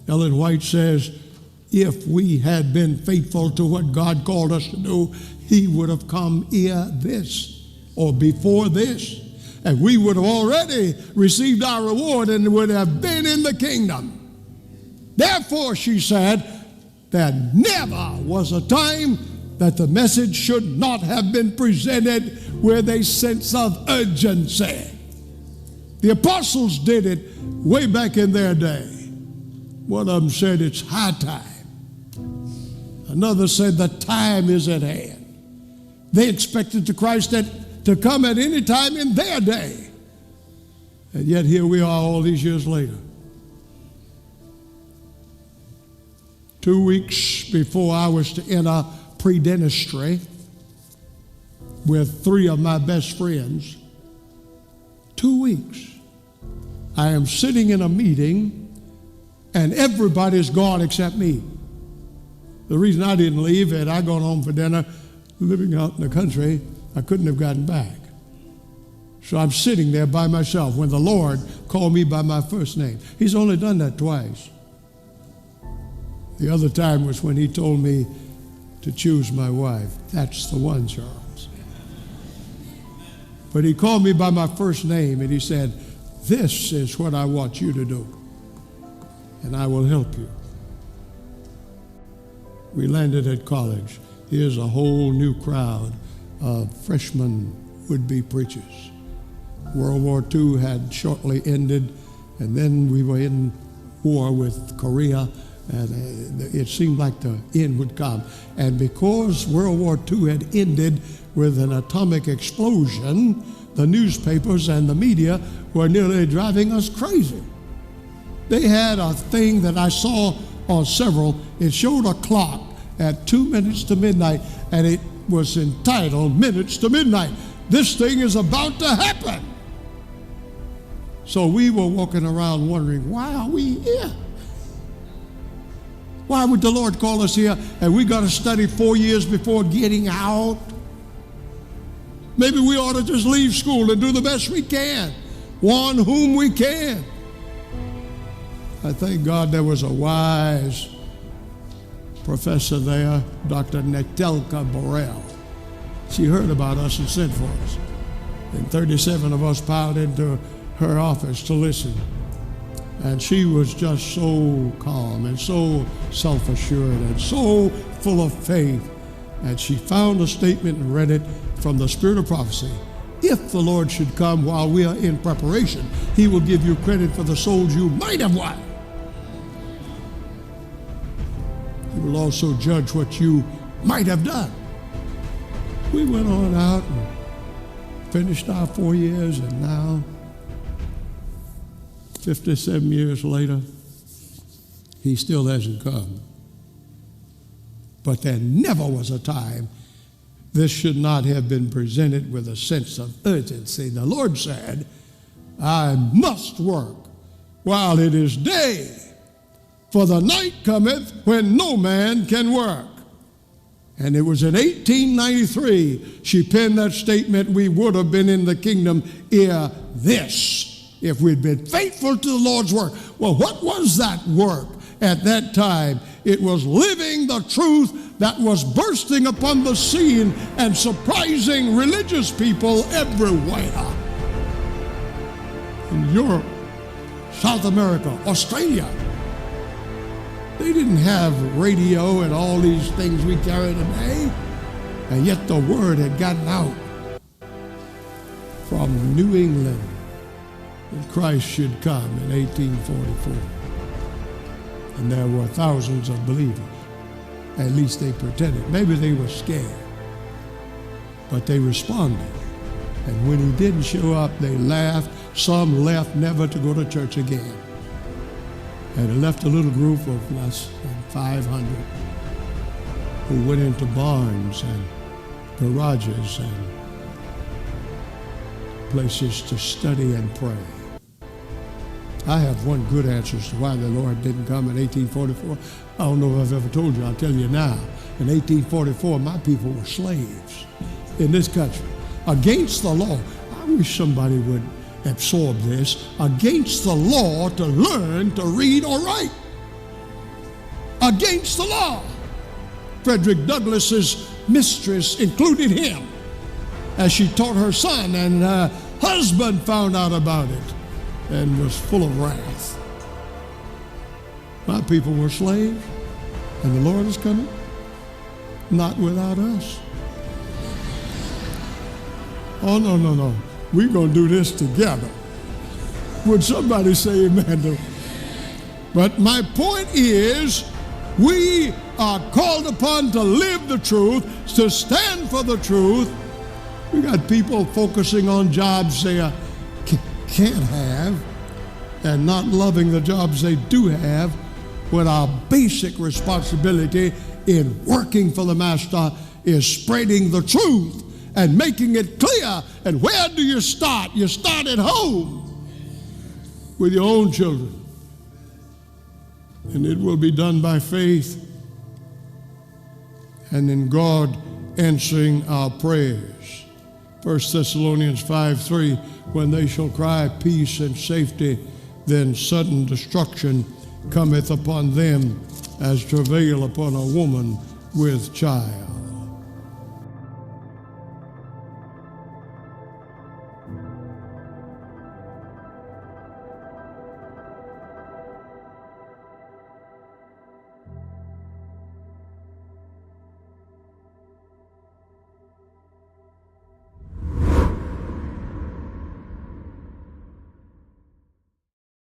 Ellen White says, if we had been faithful to what God called us to do, he would have come ere this or before this, and we would have already received our reward and would have been in the kingdom. Therefore, she said, there never was a time that the message should not have been presented with a sense of urgency. The apostles did it way back in their day. One of them said it's high time. Another said the time is at hand. They expected the Christ to come at any time in their day. And yet here we are all these years later. 2 weeks before I was to enter pre-dentistry with 3 of my best friends, 2 weeks, I am sitting in a meeting and everybody's gone except me. The reason I didn't leave, had I gone home for dinner, living out in the country, I couldn't have gotten back. So I'm sitting there by myself when the Lord called me by my first name. He's only done that twice. The other time was when he told me to choose my wife. That's the one, Charles. But he called me by my first name and he said, this is what I want you to do, and I will help you. We landed at college. Here's a whole new crowd of freshman would-be preachers. World War II had shortly ended, and then we were in war with Korea, and it seemed like the end would come. And because World War II had ended with an atomic explosion, the newspapers and the media were nearly driving us crazy. They had a thing that I saw on several. It showed a clock at 2 minutes to midnight, and it was entitled Minutes to Midnight. This thing is about to happen. So we were walking around wondering, why are we here? Why would the Lord call us here and we got to study 4 years before getting out? Maybe we ought to just leave school and do the best we can, warn whom we can. I thank God there was a wise professor there, Dr. Netelka Borel. She heard about us and sent for us. And 37 of us piled into her office to listen. And she was just so calm and so self-assured and so full of faith. And she found a statement and read it from the Spirit of Prophecy. If the Lord should come while we are in preparation, he will give you credit for the souls you might have won. He will also judge what you might have done. We went on out and finished our 4 years, and now, 57 years later, he still hasn't come. But there never was a time this should not have been presented with a sense of urgency. The Lord said, I must work while it is day, for the night cometh when no man can work. And it was in 1893 she penned that statement, we would have been in the kingdom ere this, if we'd been faithful to the Lord's work. Well, what was that work at that time? It was living the truth that was bursting upon the scene and surprising religious people everywhere. In Europe, South America, Australia, they didn't have radio and all these things we carry today, and yet the word had gotten out from New England that Christ should come in 1844. And there were thousands of believers. At least they pretended. Maybe they were scared, but they responded. And when he didn't show up, they laughed. Some left never to go to church again. And it left a little group of less than 500 who went into barns and garages and places to study and pray. I have one good answer as to why the Lord didn't come in 1844. I don't know if I've ever told you. I'll tell you now. In 1844, my people were slaves in this country against the law. I wish somebody would absorb this. Against the law to learn to read or write. against the law. Frederick Douglass's mistress included him as she taught her son, and her husband found out about it and was full of wrath. My people were slaves, and the Lord is coming, not without us. Oh, no. We're going to do this together. Would somebody say amen? But my point is, we are called upon to live the truth, to stand for the truth. We got people focusing on jobs they can't have and not loving the jobs they do have, when our basic responsibility in working for the Master is spreading the truth and making it clear. And where do you start? You start at home with your own children. And it will be done by faith and in God answering our prayers. 1 Thessalonians 5:3, when they shall cry peace and safety, then sudden destruction cometh upon them as travail upon a woman with child.